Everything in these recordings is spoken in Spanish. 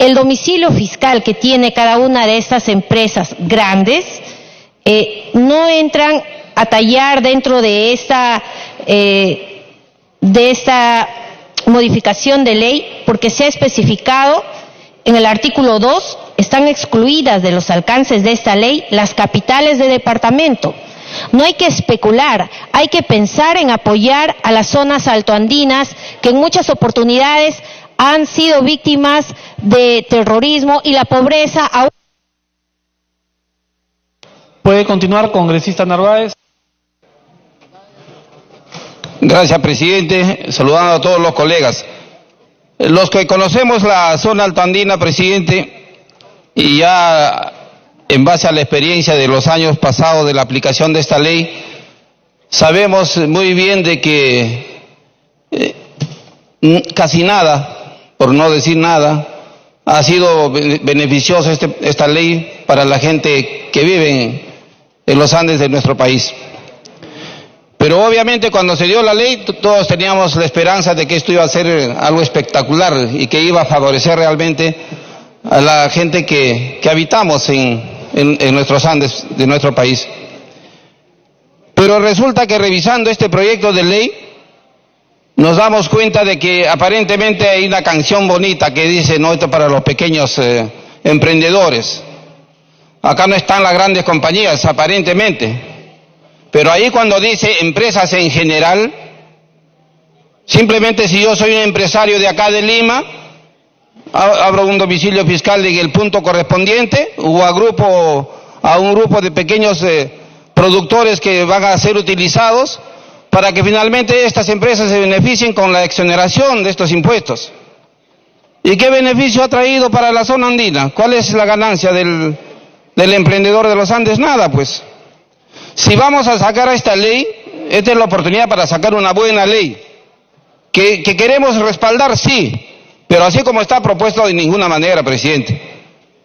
el domicilio fiscal que tiene cada una de estas empresas grandes no entran a tallar dentro de esta modificación de ley, porque se ha especificado en el artículo 2, están excluidas de los alcances de esta ley las capitales de departamento. No hay que especular, hay que pensar en apoyar a las zonas altoandinas que en muchas oportunidades han sido víctimas de terrorismo y la pobreza aún. Puede continuar, congresista Narváez. Gracias, presidente. Saludando a todos los colegas. Los que conocemos la zona altoandina, presidente, y ya en base a la experiencia de los años pasados de la aplicación de esta ley, sabemos muy bien de que casi nada, por no decir nada, ha sido beneficiosa esta ley para la gente que vive en los Andes de nuestro país. Pero obviamente cuando se dio la ley todos teníamos la esperanza de que esto iba a ser algo espectacular y que iba a favorecer realmente a la gente que habitamos en nuestros Andes de nuestro país. Pero resulta que revisando este proyecto de ley nos damos cuenta de que aparentemente hay una canción bonita que dice, no, esto para los pequeños emprendedores. Acá no están las grandes compañías, aparentemente. Pero ahí cuando dice empresas en general, simplemente si yo soy un empresario de acá de Lima, abro un domicilio fiscal en el punto correspondiente, o a un grupo de pequeños productores que van a ser utilizados para que finalmente estas empresas se beneficien con la exoneración de estos impuestos. ¿Y qué beneficio ha traído para la zona andina? ¿Cuál es la ganancia del emprendedor de los Andes? Nada, pues. Si vamos a sacar a esta ley, esta es la oportunidad para sacar una buena ley. Que queremos respaldar, sí, pero así como está propuesto de ninguna manera, presidente.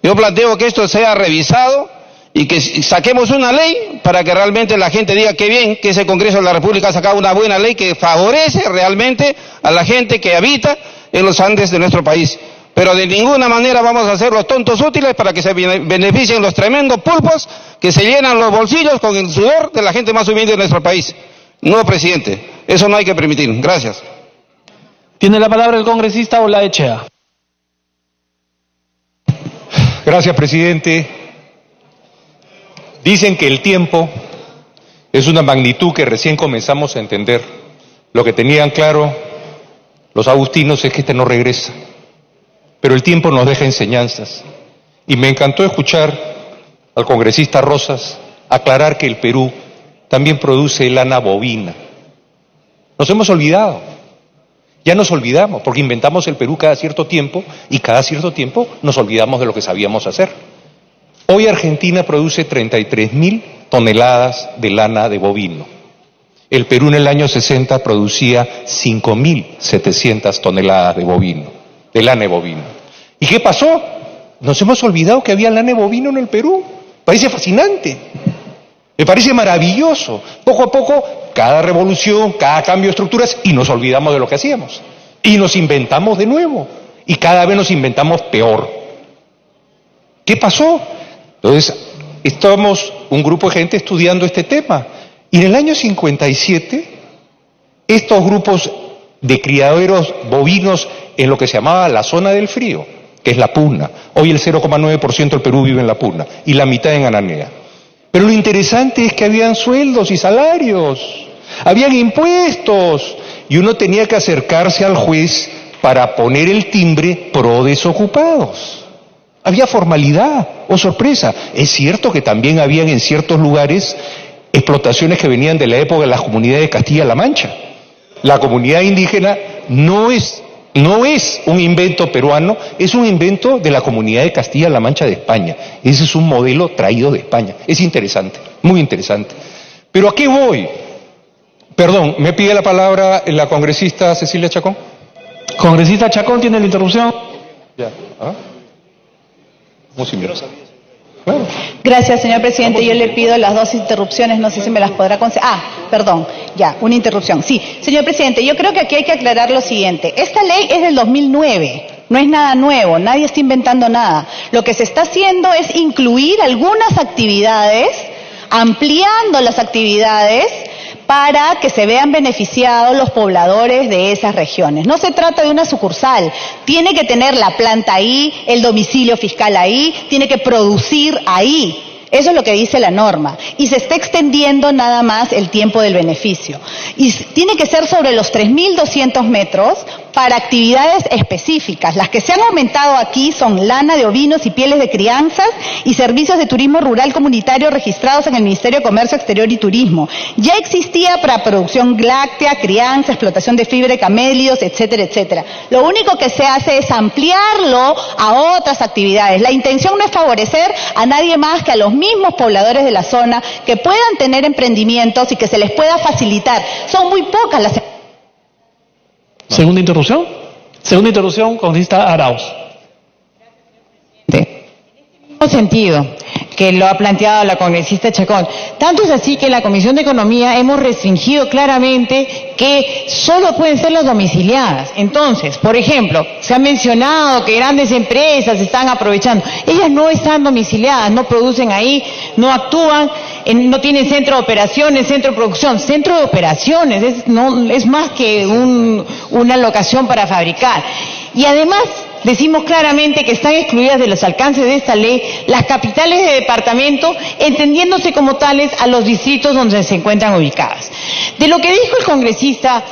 Yo planteo que esto sea revisado y que saquemos una ley para que realmente la gente diga que bien que ese Congreso de la República ha sacado una buena ley que favorece realmente a la gente que habita en los Andes de nuestro país. Pero de ninguna manera vamos a hacer los tontos útiles para que se beneficien los tremendos pulpos que se llenan los bolsillos con el sudor de la gente más humilde de nuestro país. No, presidente, eso no hay que permitir. Gracias. Tiene la palabra el congresista Olaechea. Gracias, presidente. Dicen que el tiempo es una magnitud que recién comenzamos a entender. Lo que tenían claro los agustinos es que este no regresa. Pero el tiempo nos deja enseñanzas. Y me encantó escuchar al congresista Rosas aclarar que el Perú también produce lana bovina. Nos hemos olvidado. Ya nos olvidamos, porque inventamos el Perú cada cierto tiempo y cada cierto tiempo nos olvidamos de lo que sabíamos hacer. Hoy Argentina produce 33.000 toneladas de lana de bovino. El Perú en el año 60 producía 5.700 toneladas de bovino, de lana de bovino. ¿Y qué pasó? Nos hemos olvidado que había lana de bovino en el Perú. Parece fascinante. Me parece maravilloso. Poco a poco, cada revolución, cada cambio de estructuras, y nos olvidamos de lo que hacíamos. Y nos inventamos de nuevo. Y cada vez nos inventamos peor. ¿Qué pasó? Entonces, estamos un grupo de gente estudiando este tema. Y en el año 57, estos grupos de criaderos bovinos en lo que se llamaba la zona del frío, que es la Puna. Hoy el 0,9% del Perú vive en la Puna y la mitad en Ananea. Pero lo interesante es que habían sueldos y salarios, habían impuestos, y uno tenía que acercarse al juez para poner el timbre pro desocupados. Había formalidad, oh sorpresa. Es cierto que también habían en ciertos lugares explotaciones que venían de la época de las comunidades de Castilla-La Mancha. La comunidad indígena no es un invento peruano, es un invento de la comunidad de Castilla-La Mancha de España. Ese es un modelo traído de España. Es interesante, muy interesante. Pero ¿a qué voy? Perdón, ¿me pide la palabra la congresista Cecilia Chacón? Congresista Chacón, ¿tiene la interrupción? Ya. ¿Ah? ¿Cómo si Claro. Gracias, señor presidente. Yo le pido las dos interrupciones, no sé si me las podrá conceder. Perdón, ya, una interrupción. Sí, señor presidente, yo creo que aquí hay que aclarar lo siguiente. Esta ley es del 2009. No es nada nuevo, nadie está inventando nada. Lo que se está haciendo es incluir algunas actividades, ampliando las actividades para que se vean beneficiados los pobladores de esas regiones. No se trata de una sucursal, tiene que tener la planta ahí, el domicilio fiscal ahí, tiene que producir ahí. Eso es lo que dice la norma. Y se está extendiendo nada más el tiempo del beneficio. Y tiene que ser sobre los 3.200 metros para actividades específicas. Las que se han aumentado aquí son lana de ovinos y pieles de crianzas y servicios de turismo rural comunitario registrados en el Ministerio de Comercio Exterior y Turismo. Ya existía para producción láctea, crianza, explotación de fibra de camélidos, etcétera, etcétera. Lo único que se hace es ampliarlo a otras actividades. La intención no es favorecer a nadie más que a los mismos pobladores de la zona que puedan tener emprendimientos y que se les pueda facilitar. Son muy pocas las... Segunda interrupción. Segunda interrupción, congresista Arauz. En el mismo sentido que lo ha planteado la congresista Chacón. Tanto es así que en la Comisión de Economía hemos restringido claramente que solo pueden ser las domiciliadas. Entonces, por ejemplo, se ha mencionado que grandes empresas están aprovechando. Ellas no están domiciliadas, no producen ahí, no actúan, no tienen centro de operaciones, centro de producción. Centro de operaciones es más que una locación para fabricar. Y además, decimos claramente que están excluidas de los alcances de esta ley las capitales de departamento, entendiéndose como tales a los distritos donde se encuentran ubicadas. De lo que dijo el congresista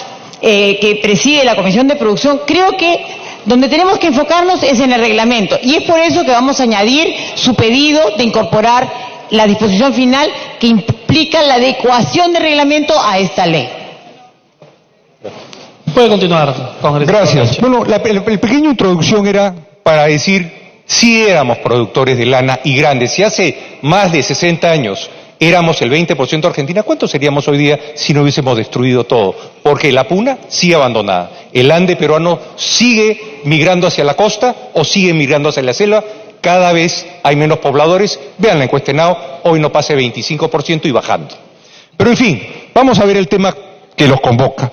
que preside la Comisión de Producción, creo que donde tenemos que enfocarnos es en el reglamento, y es por eso que vamos a añadir su pedido de incorporar la disposición final que implica la adecuación del reglamento a esta ley. Puede continuar, congresista. Gracias. Bueno, la pequeña introducción era para decir si éramos productores de lana y grandes. Si hace más de 60 años éramos el 20% de Argentina, ¿cuántos seríamos hoy día si no hubiésemos destruido todo? Porque la puna sigue abandonada. El Ande peruano sigue migrando hacia la costa o sigue migrando hacia la selva. Cada vez hay menos pobladores. Vean la encuesta ENAO, hoy no pasa 25% y bajando. Pero en fin, vamos a ver el tema que los convoca.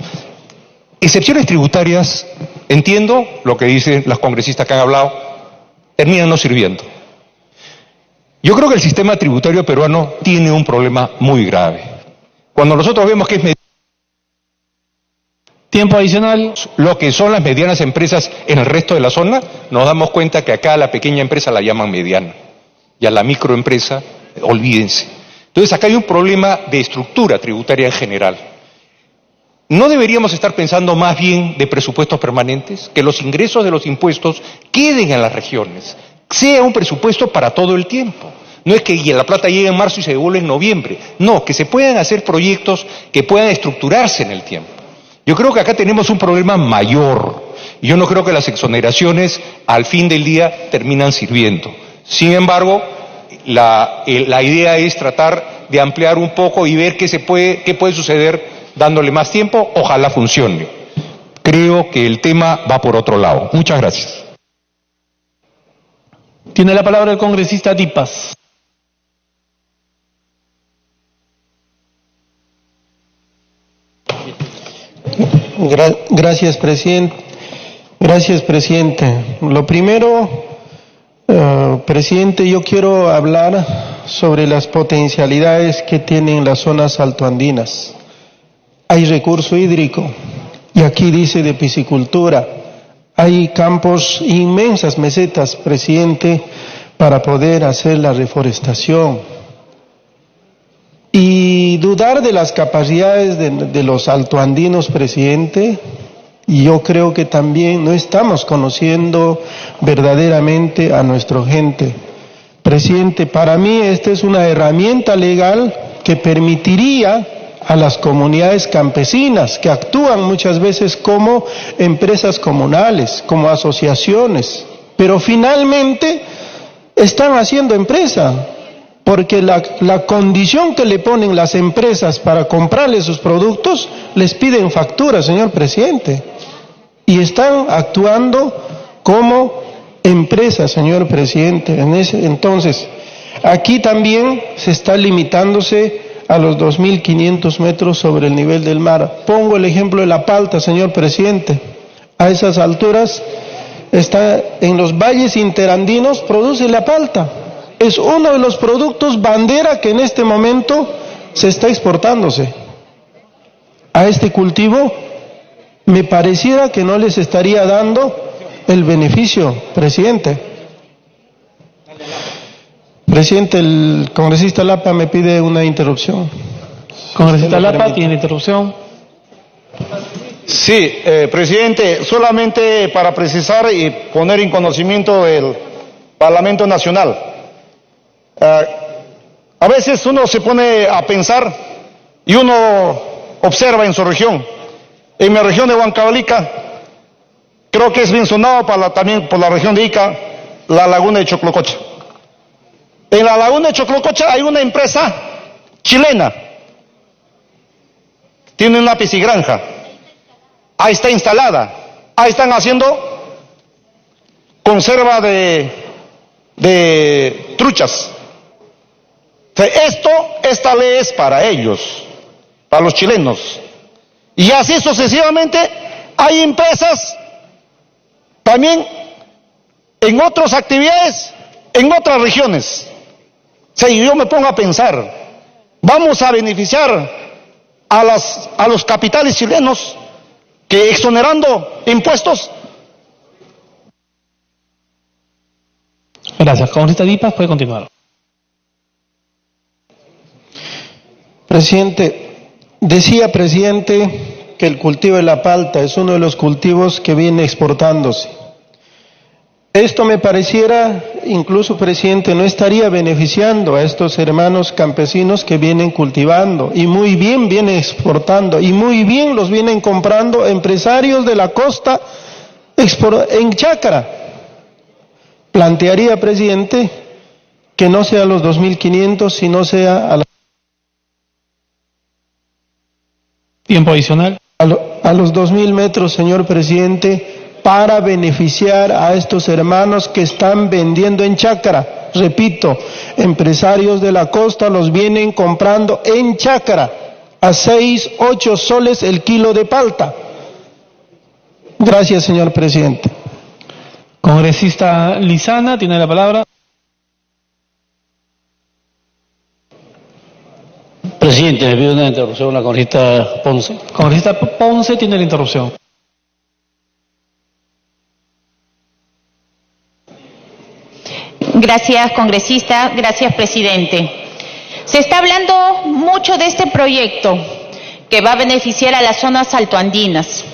Excepciones tributarias, entiendo lo que dicen las congresistas que han hablado, terminan no sirviendo. Yo creo que el sistema tributario peruano tiene un problema muy grave. Cuando nosotros vemos que es tiempo adicional, lo que son las medianas empresas en el resto de la zona, nos damos cuenta que acá a la pequeña empresa la llaman mediana y a la microempresa, olvídense. Entonces acá hay un problema de estructura tributaria en general. ¿No deberíamos estar pensando más bien de presupuestos permanentes? Que los ingresos de los impuestos queden en las regiones, sea un presupuesto para todo el tiempo. No es que la plata llegue en marzo y se devuelve en noviembre. No, que se puedan hacer proyectos que puedan estructurarse en el tiempo. Yo creo que acá tenemos un problema mayor. Y yo no creo que las exoneraciones al fin del día terminan sirviendo. Sin embargo, la idea es tratar de ampliar un poco y ver qué puede suceder dándole más tiempo. Ojalá funcione. Creo que el tema va por otro lado. Muchas gracias. Tiene la palabra el congresista Dipas. Gracias, presidente. Gracias, presidente. Lo primero, presidente, yo quiero hablar sobre las potencialidades que tienen las zonas altoandinas. Hay recurso hídrico, y aquí dice de piscicultura. Hay campos, inmensas mesetas, presidente, para poder hacer la reforestación. Y dudar de las capacidades de los altoandinos, presidente, y yo creo que también no estamos conociendo verdaderamente a nuestra gente. Presidente, para mí esta es una herramienta legal que permitiría a las comunidades campesinas, que actúan muchas veces como empresas comunales, como asociaciones, pero finalmente están haciendo empresa, porque la condición que le ponen las empresas para comprarle sus productos, les piden factura, señor presidente, y están actuando como empresas, señor presidente. Entonces, aquí también se está limitándose a los 2.500 metros sobre el nivel del mar. Pongo el ejemplo de La Palta, señor presidente. A esas alturas está en los valles interandinos, produce la palta. Es uno de los productos bandera que en este momento se está exportándose. A este cultivo me pareciera que no les estaría dando el beneficio, presidente. Presidente, el congresista Lapa me pide una interrupción. Congresista Lapa, tiene interrupción. Sí, presidente, solamente para precisar y poner en conocimiento del Parlamento Nacional. A veces uno se pone a pensar y uno observa en su región. En mi región de Huancavelica, creo que es bien sonado también por la región de Ica, la laguna de Choclococha. En la laguna de Choclococha hay una empresa chilena, tiene una piscigranja, ahí está instalada, ahí están haciendo conserva de truchas. O sea, esta ley es para ellos, para los chilenos. Y así sucesivamente hay empresas también en otras actividades, en otras regiones. O sea, yo me pongo a pensar, vamos a beneficiar a los capitales chilenos que exonerando impuestos. Gracias. Congresista Dipas, puede continuar. Presidente, decía, presidente, que el cultivo de la palta es uno de los cultivos que viene exportándose. Esto me pareciera, incluso, presidente, no estaría beneficiando a estos hermanos campesinos que vienen cultivando y muy bien vienen exportando y muy bien los vienen comprando empresarios de la costa en chácara. Plantearía, presidente, que no sea a los 2.500, sino sea a Tiempo adicional. a los 2.000 metros, señor presidente, para beneficiar a estos hermanos que están vendiendo en chácara. Repito, empresarios de la costa los vienen comprando en chácara a 6, 8 soles el kilo de palta. Gracias, señor presidente. Congresista Lizana, tiene la palabra. Presidente, le pido una interrupción a la congresista Ponce. Congresista Ponce, tiene la interrupción. Gracias, congresista. Gracias, presidente. Se está hablando mucho de este proyecto que va a beneficiar a las zonas altoandinas.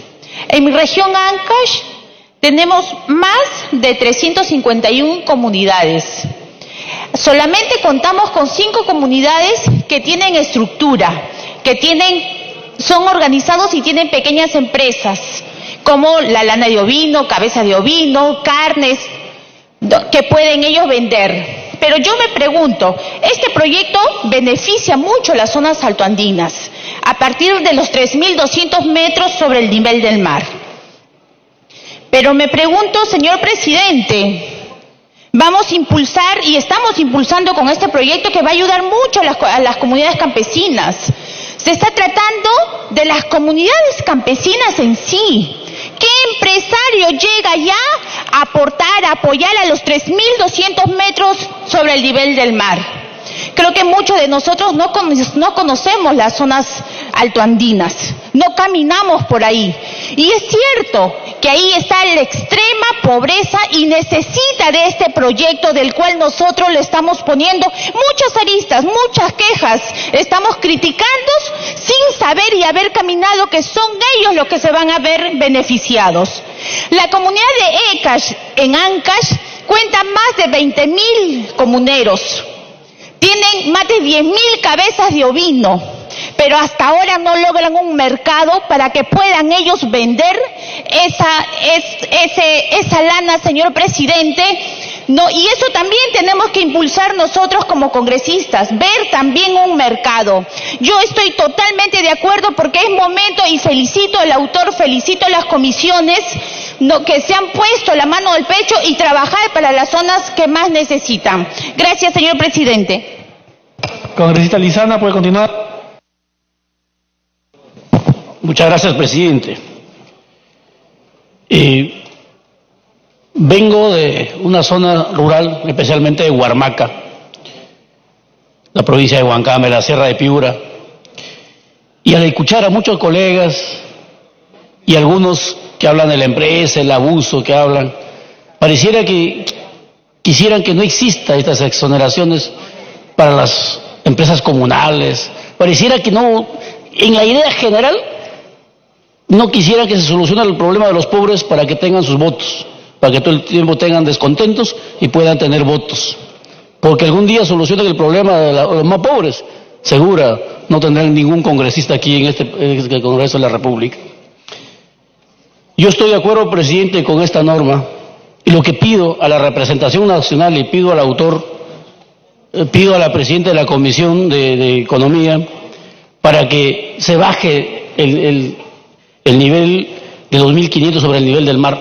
En mi región Ancash tenemos más de 351 comunidades. Solamente contamos con 5 comunidades que tienen estructura, son organizados y tienen pequeñas empresas, como la lana de ovino, cabeza de ovino, carnes, que pueden ellos vender. Pero yo me pregunto, este proyecto beneficia mucho a las zonas altoandinas, a partir de los 3.200 metros sobre el nivel del mar. Pero me pregunto, señor presidente, vamos a impulsar y estamos impulsando con este proyecto que va a ayudar mucho a las comunidades campesinas. Se está tratando de las comunidades campesinas en sí. ¿Qué empresario llega ya a aportar, a apoyar a los 3.200 metros sobre el nivel del mar? Creo que muchos de nosotros no conocemos las zonas altoandinas, no caminamos por ahí. Y es cierto que ahí está la extrema pobreza y necesita de este proyecto del cual nosotros le estamos poniendo muchas aristas, muchas quejas. Estamos criticando sin saber y haber caminado que son ellos los que se van a ver beneficiados. La comunidad de Ekash en Ancash cuenta más de 20.000 comuneros. Tienen más de 10.000 cabezas de ovino, pero hasta ahora no logran un mercado para que puedan ellos vender esa lana, señor presidente. No, y eso también tenemos que impulsar nosotros como congresistas, ver también un mercado. Yo estoy totalmente de acuerdo porque es momento, y felicito al autor, felicito a las comisiones que se han puesto la mano al pecho y trabajar para las zonas que más necesitan. Gracias, señor presidente. Congresista Lizana, puede continuar. Muchas gracias, presidente. Vengo de una zona rural, especialmente de Huarmaca, la provincia de Huancame, la Sierra de Piura, y al escuchar a muchos colegas y algunos que hablan de la empresa, el abuso que hablan, pareciera que quisieran que no exista estas exoneraciones para las empresas comunales, pareciera que no, en la idea general, no quisiera que se solucione el problema de los pobres para que tengan sus votos, para que todo el tiempo tengan descontentos y puedan tener votos. Porque algún día solucionen el problema de los más pobres, segura no tendrán ningún congresista aquí en este Congreso de la República. Yo estoy de acuerdo, presidente, con esta norma, y lo que pido a la representación nacional y pido al autor, pido a la presidenta de la Comisión de Economía, para que se baje el nivel de 2.500 sobre el nivel del mar,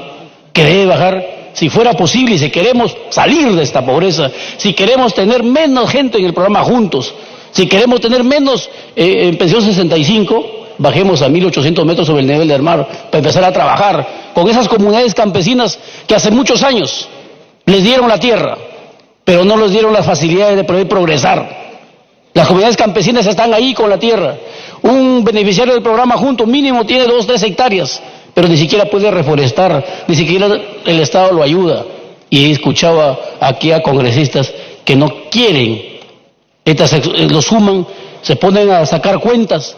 que debe bajar si fuera posible, y si queremos salir de esta pobreza, si queremos tener menos gente en el programa Juntos, si queremos tener menos en pensión 65, bajemos a 1.800 metros sobre el nivel del mar para empezar a trabajar con esas comunidades campesinas que hace muchos años les dieron la tierra, pero no les dieron las facilidades de poder progresar. Las comunidades campesinas están ahí con la tierra. Un beneficiario del programa Juntos mínimo tiene 2 o 3 hectáreas, pero ni siquiera puede reforestar, ni siquiera el Estado lo ayuda. Y he escuchado aquí a congresistas que no quieren, lo suman, se ponen a sacar cuentas.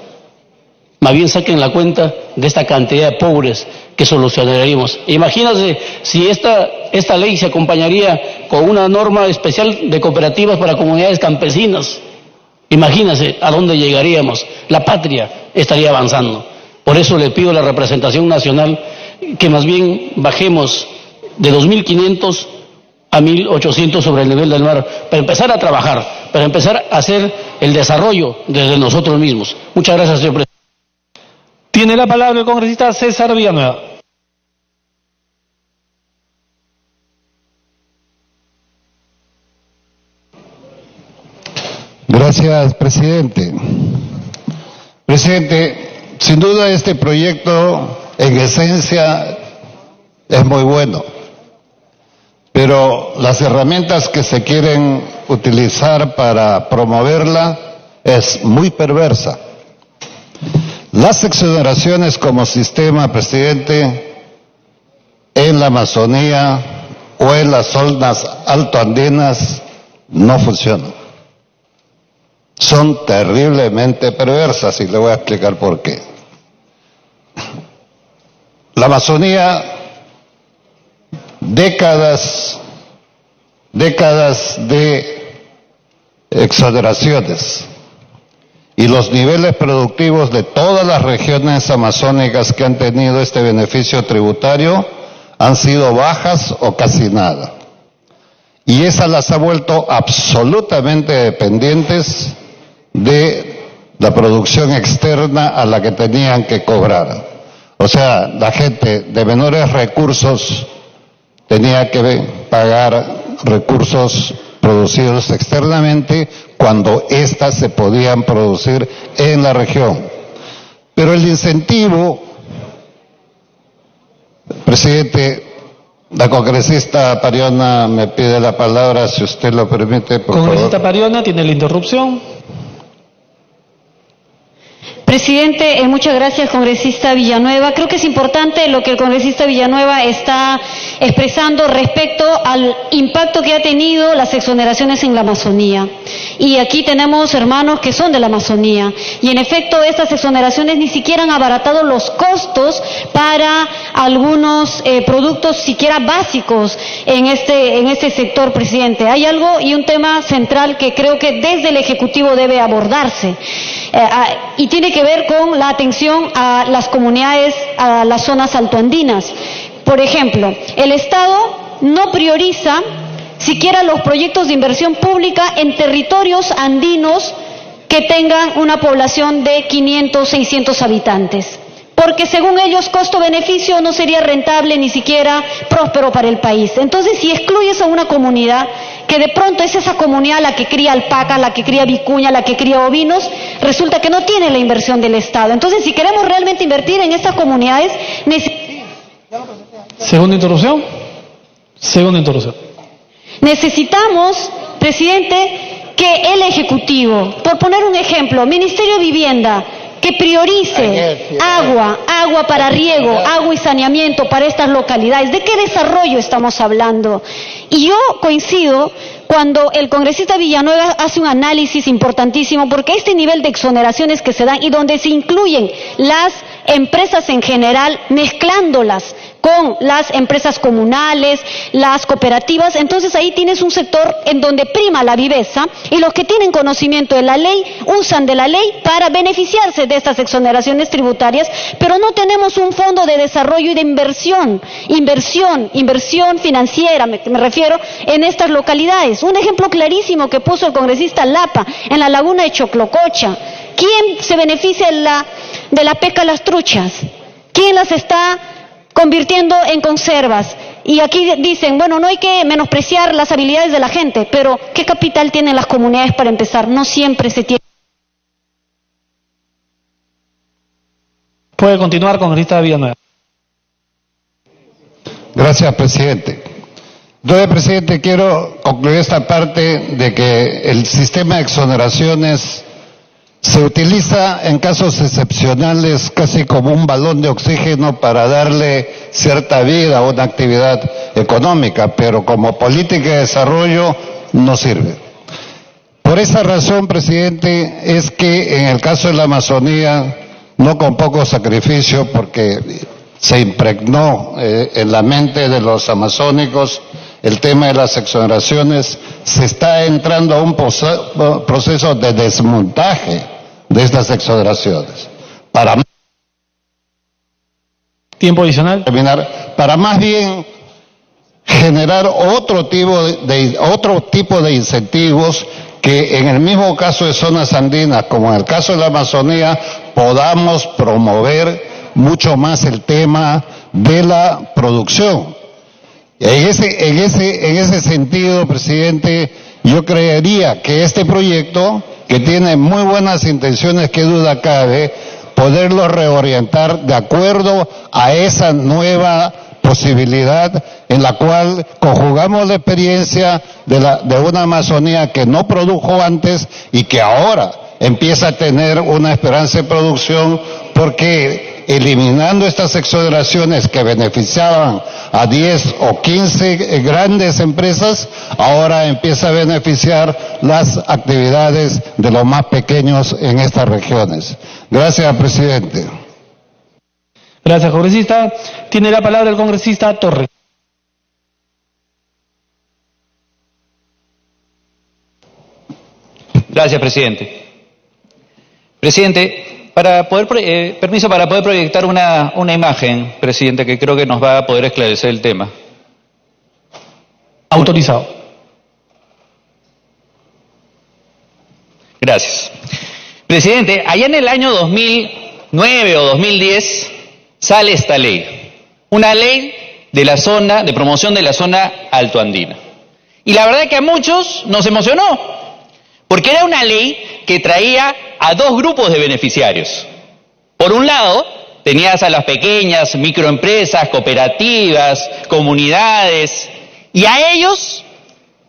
Más bien saquen la cuenta de esta cantidad de pobres que solucionaríamos. Imagínense si esta ley se acompañaría con una norma especial de cooperativas para comunidades campesinas. Imagínense a dónde llegaríamos. La patria estaría avanzando. Por eso le pido a la representación nacional que más bien bajemos de 2.500 a 1.800 sobre el nivel del mar, para empezar a trabajar, para empezar a hacer el desarrollo desde nosotros mismos. Muchas gracias, señor presidente. Tiene la palabra el congresista César Villanueva. Gracias, presidente. Presidente, sin duda este proyecto en esencia es muy bueno, pero las herramientas que se quieren utilizar para promoverla es muy perversa. Las exoneraciones como sistema, presidente, en la Amazonía o en las zonas altoandinas no funcionan. Son terriblemente perversas y le voy a explicar por qué. La Amazonía, décadas de exoneraciones, y los niveles productivos de todas las regiones amazónicas que han tenido este beneficio tributario han sido bajas o casi nada. Y esas las ha vuelto absolutamente dependientes de la producción externa a la que tenían que cobrar. O sea, la gente de menores recursos tenía que pagar recursos producidos externamente cuando éstas se podían producir en la región. Pero el incentivo, presidente, la congresista Pariona me pide la palabra, si usted lo permite, por favor. Congresista Pariona, tiene la interrupción. Presidente, muchas gracias, congresista Villanueva. Creo que es importante lo que el congresista Villanueva está expresando respecto al impacto que ha tenido las exoneraciones en la Amazonía. Y aquí tenemos hermanos que son de la Amazonía. Y en efecto, estas exoneraciones ni siquiera han abaratado los costos para algunos productos siquiera básicos en este sector, presidente. Hay algo y un tema central que creo que desde el Ejecutivo debe abordarse. Y tiene que ver con la atención a las comunidades, a las zonas altoandinas. Por ejemplo, el Estado no prioriza siquiera los proyectos de inversión pública en territorios andinos que tengan una población de 500, 600 habitantes. Porque según ellos, costo-beneficio no sería rentable ni siquiera próspero para el país. Entonces, si excluyes a una comunidad, que de pronto es esa comunidad la que cría alpaca, la que cría vicuña, la que cría ovinos, resulta que no tiene la inversión del Estado. Entonces, si queremos realmente invertir en estas comunidades, Segunda interrupción. Segunda interrupción. Necesitamos, presidente, que el Ejecutivo, por poner un ejemplo, Ministerio de Vivienda, que priorice agua para riego, agua y saneamiento para estas localidades. ¿De qué desarrollo estamos hablando? Y yo coincido cuando el congresista Villanueva hace un análisis importantísimo, porque este nivel de exoneraciones que se dan y donde se incluyen las empresas en general, mezclándolas con las empresas comunales, las cooperativas, entonces ahí tienes un sector en donde prima la viveza y los que tienen conocimiento de la ley usan de la ley para beneficiarse de estas exoneraciones tributarias, pero no tenemos un fondo de desarrollo y de inversión financiera, me refiero, en estas localidades. Un ejemplo clarísimo que puso el congresista Lapa en la laguna de Choclococha. ¿Quién se beneficia de la pesca a las truchas? ¿Quién las está convirtiendo en conservas? Y aquí dicen, bueno, no hay que menospreciar las habilidades de la gente, pero ¿qué capital tienen las comunidades para empezar? No siempre se tiene. Puede continuar, congresista Villanueva. Gracias, presidente. Entonces, presidente, quiero concluir esta parte de que el sistema de exoneraciones se utiliza en casos excepcionales casi como un balón de oxígeno para darle cierta vida a una actividad económica, pero como política de desarrollo no sirve. Por esa razón, presidente, es que en el caso de la Amazonía, no con poco sacrificio, porque se impregnó en la mente de los amazónicos el tema de las exoneraciones, se está entrando a un proceso de desmontaje de estas exoneraciones. Tiempo adicional. Para más bien generar otro tipo de incentivos que en el mismo caso de zonas andinas, como en el caso de la Amazonía, podamos promover mucho más el tema de la producción. En ese sentido, presidente, yo creería que este proyecto, que tiene muy buenas intenciones, que duda cabe, poderlo reorientar de acuerdo a esa nueva posibilidad en la cual conjugamos la experiencia de una Amazonía que no produjo antes y que ahora empieza a tener una esperanza de producción, porque eliminando estas exoneraciones que beneficiaban a 10 o 15 grandes empresas, ahora empieza a beneficiar las actividades de los más pequeños en estas regiones. Gracias, presidente. Gracias, congresista. Tiene la palabra el congresista Torres. Gracias, presidente. Presidente, permiso para poder proyectar una imagen, presidente, que creo que nos va a poder esclarecer el tema. Autorizado. Gracias. Presidente, allá en el año 2009 o 2010 sale esta ley, una ley de promoción de la zona altoandina. Y la verdad que a muchos nos emocionó, porque era una ley que traía a dos grupos de beneficiarios. Por un lado, tenías a las pequeñas microempresas, cooperativas, comunidades, y a ellos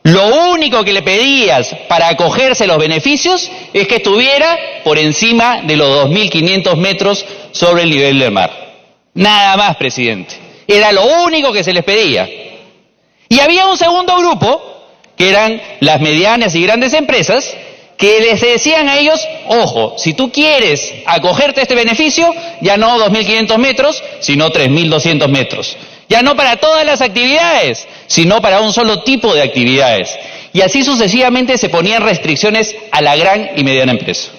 lo único que le pedías para acogerse a los beneficios es que estuviera por encima de los 2.500 metros sobre el nivel del mar. Nada más, presidente. Era lo único que se les pedía. Y había un segundo grupo, que eran las medianas y grandes empresas, que les decían a ellos, ojo, si tú quieres acogerte a este beneficio, ya no 2.500 metros, sino 3.200 metros. Ya no para todas las actividades, sino para un solo tipo de actividades. Y así sucesivamente se ponían restricciones a la gran y mediana empresa.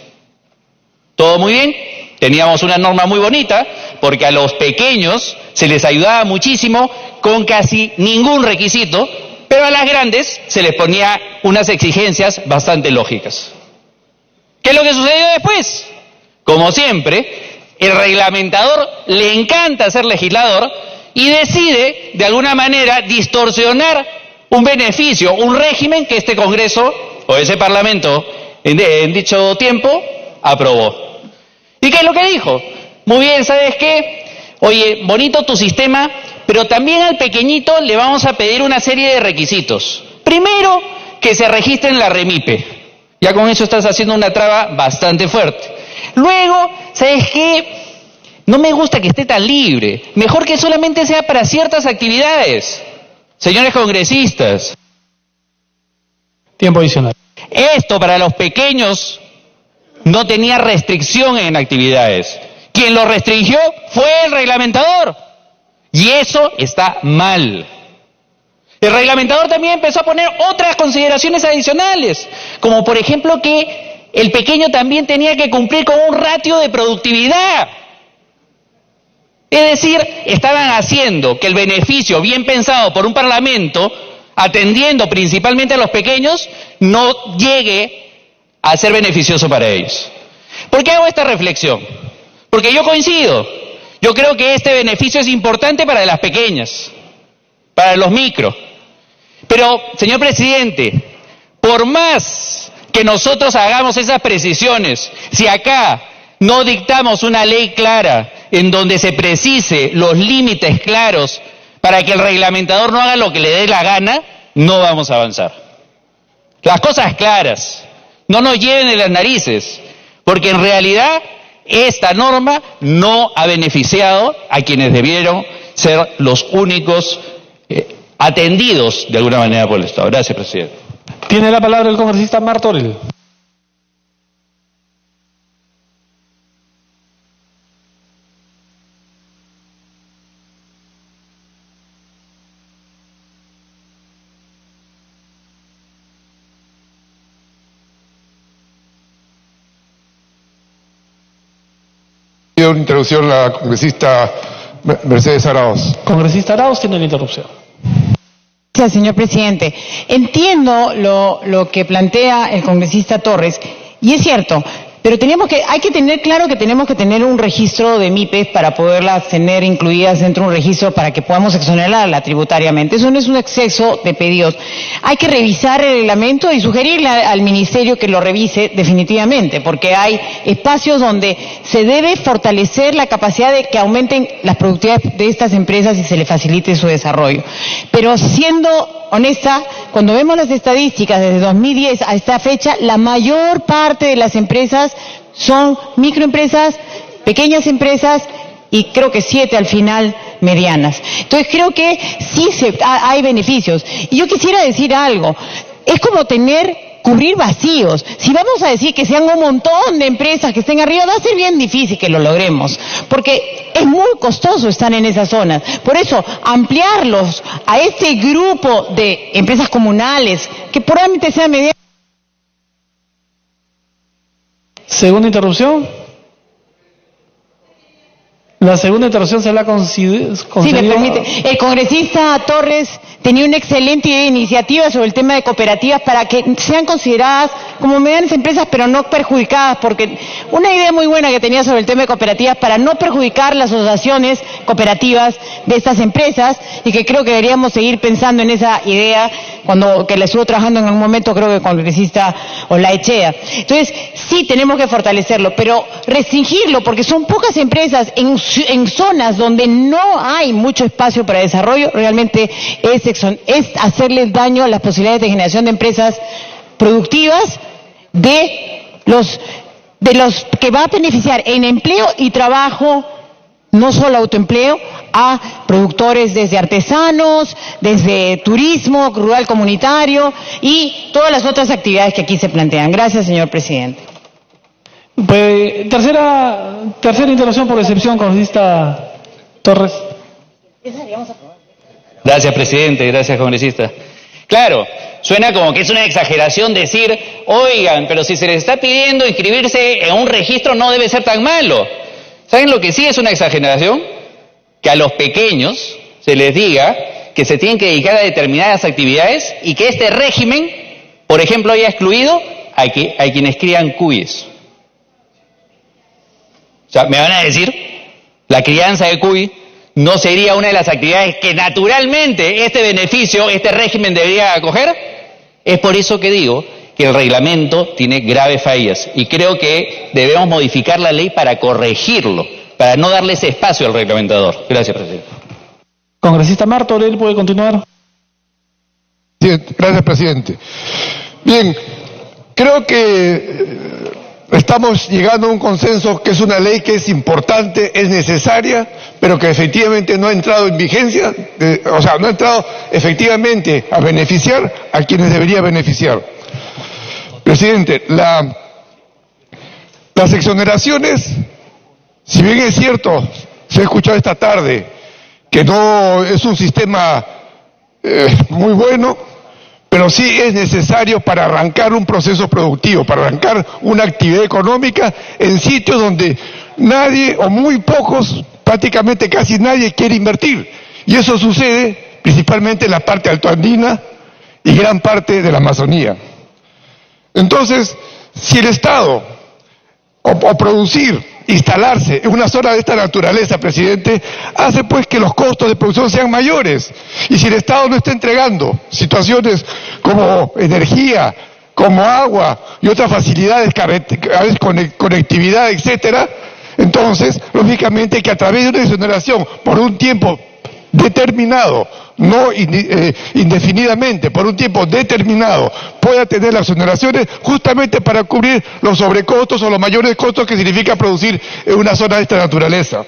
Todo muy bien, teníamos una norma muy bonita, porque a los pequeños se les ayudaba muchísimo con casi ningún requisito, pero a las grandes se les ponía unas exigencias bastante lógicas. ¿Qué es lo que sucedió después? Como siempre, el reglamentador le encanta ser legislador y decide, de alguna manera, distorsionar un beneficio, un régimen que este Congreso o ese Parlamento en dicho tiempo aprobó. ¿Y qué es lo que dijo? Muy bien, ¿sabes qué? Oye, bonito tu sistema, pero también al pequeñito le vamos a pedir una serie de requisitos. Primero, que se registre en la REMIPE. Ya con eso estás haciendo una traba bastante fuerte. Luego, ¿sabes qué? No me gusta que esté tan libre. Mejor que solamente sea para ciertas actividades. Señores congresistas. Tiempo adicional. Esto para los pequeños no tenía restricción en actividades. Quien lo restringió fue el reglamentador. Y eso está mal. El reglamentador también empezó a poner otras consideraciones adicionales, como por ejemplo que el pequeño también tenía que cumplir con un ratio de productividad. Es decir, estaban haciendo que el beneficio bien pensado por un parlamento, atendiendo principalmente a los pequeños, no llegue a ser beneficioso para ellos. ¿Por qué hago esta reflexión? Porque yo coincido. Yo creo que este beneficio es importante para las pequeñas, para los micro. Pero, señor presidente, por más que nosotros hagamos esas precisiones, si acá no dictamos una ley clara en donde se precise los límites claros para que el reglamentador no haga lo que le dé la gana, no vamos a avanzar. Las cosas claras, no nos lleven de las narices, porque en realidad esta norma no ha beneficiado a quienes debieron ser los únicos atendidos de alguna manera por el Estado. Gracias, presidente. Tiene la palabra el congresista Martorell. Una interrupción la congresista Mercedes Arauz. Congresista Arauz tiene la interrupción. Gracias, señor presidente. Entiendo lo que plantea el congresista Torres, y es cierto, pero hay que tener claro que tenemos que tener un registro de MIPES para poderlas tener incluidas dentro de un registro para que podamos exonerarla tributariamente. Eso no es un exceso de pedidos. Hay que revisar el reglamento y sugerirle al ministerio que lo revise definitivamente, porque hay espacios donde se debe fortalecer la capacidad de que aumenten las productividades de estas empresas y se les facilite su desarrollo. Pero siendo honesta, cuando vemos las estadísticas desde 2010 a esta fecha, la mayor parte de las empresas son microempresas, pequeñas empresas y creo que 7 al final medianas. Entonces creo que sí hay beneficios. Y yo quisiera decir algo, es como cubrir vacíos. Si vamos a decir que sean un montón de empresas que estén arriba, va a ser bien difícil que lo logremos, porque es muy costoso estar en esas zonas. Por eso, ampliarlos a este grupo de empresas comunales, que probablemente sean medianas. Segunda interrupción. La segunda interrupción se la concedido. Sí, me permite. El congresista Torres tenía una excelente iniciativa sobre el tema de cooperativas para que sean consideradas como medianas empresas, pero no perjudicadas, porque una idea muy buena que tenía sobre el tema de cooperativas para no perjudicar las asociaciones cooperativas de estas empresas, y que creo que deberíamos seguir pensando en esa idea que la estuvo trabajando en un momento, creo que el congresista Olaechea. Entonces, sí tenemos que fortalecerlo, pero restringirlo, porque son pocas empresas en zonas donde no hay mucho espacio para desarrollo, realmente es hacerles daño a las posibilidades de generación de empresas productivas de los que va a beneficiar en empleo y trabajo, no solo autoempleo, a productores desde artesanos, desde turismo rural comunitario y todas las otras actividades que aquí se plantean. Gracias, señor presidente. Pues, tercera interrupción por excepción, congresista Torres. Gracias, presidente. Gracias, congresista. Claro, suena como que es una exageración decir, oigan, pero si se les está pidiendo inscribirse en un registro no debe ser tan malo. ¿Saben lo que sí es una exageración? Que a los pequeños se les diga que se tienen que dedicar a determinadas actividades y que este régimen, por ejemplo, haya excluido a quienes crían cuyes. O sea, me van a decir, la crianza de cuy no sería una de las actividades que naturalmente este beneficio, este régimen debería acoger. Es por eso que digo que el reglamento tiene graves fallas y creo que debemos modificar la ley para corregirlo, para no darle ese espacio al reglamentador. Gracias, presidente. Congresista Martorell, puede continuar. Gracias, presidente. Bien, creo que estamos llegando a un consenso que es una ley que es importante, es necesaria, pero que efectivamente no ha entrado en vigencia, no ha entrado efectivamente a beneficiar a quienes debería beneficiar. Presidente, las exoneraciones, si bien es cierto, se ha escuchado esta tarde, que no es un sistema muy bueno, pero sí es necesario para arrancar un proceso productivo, para arrancar una actividad económica en sitios donde nadie o muy pocos, prácticamente casi nadie quiere invertir. Y eso sucede principalmente en la parte altoandina y gran parte de la Amazonía. Entonces, si el Estado, o producir, instalarse en una zona de esta naturaleza, presidente, hace pues que los costos de producción sean mayores. Y si el Estado no está entregando situaciones como energía, como agua y otras facilidades, a veces conectividad, etcétera, entonces, lógicamente que a través de una exoneración por un tiempo determinado, no indefinidamente, por un tiempo determinado, pueda tener las exoneraciones justamente para cubrir los sobrecostos o los mayores costos que significa producir en una zona de esta naturaleza.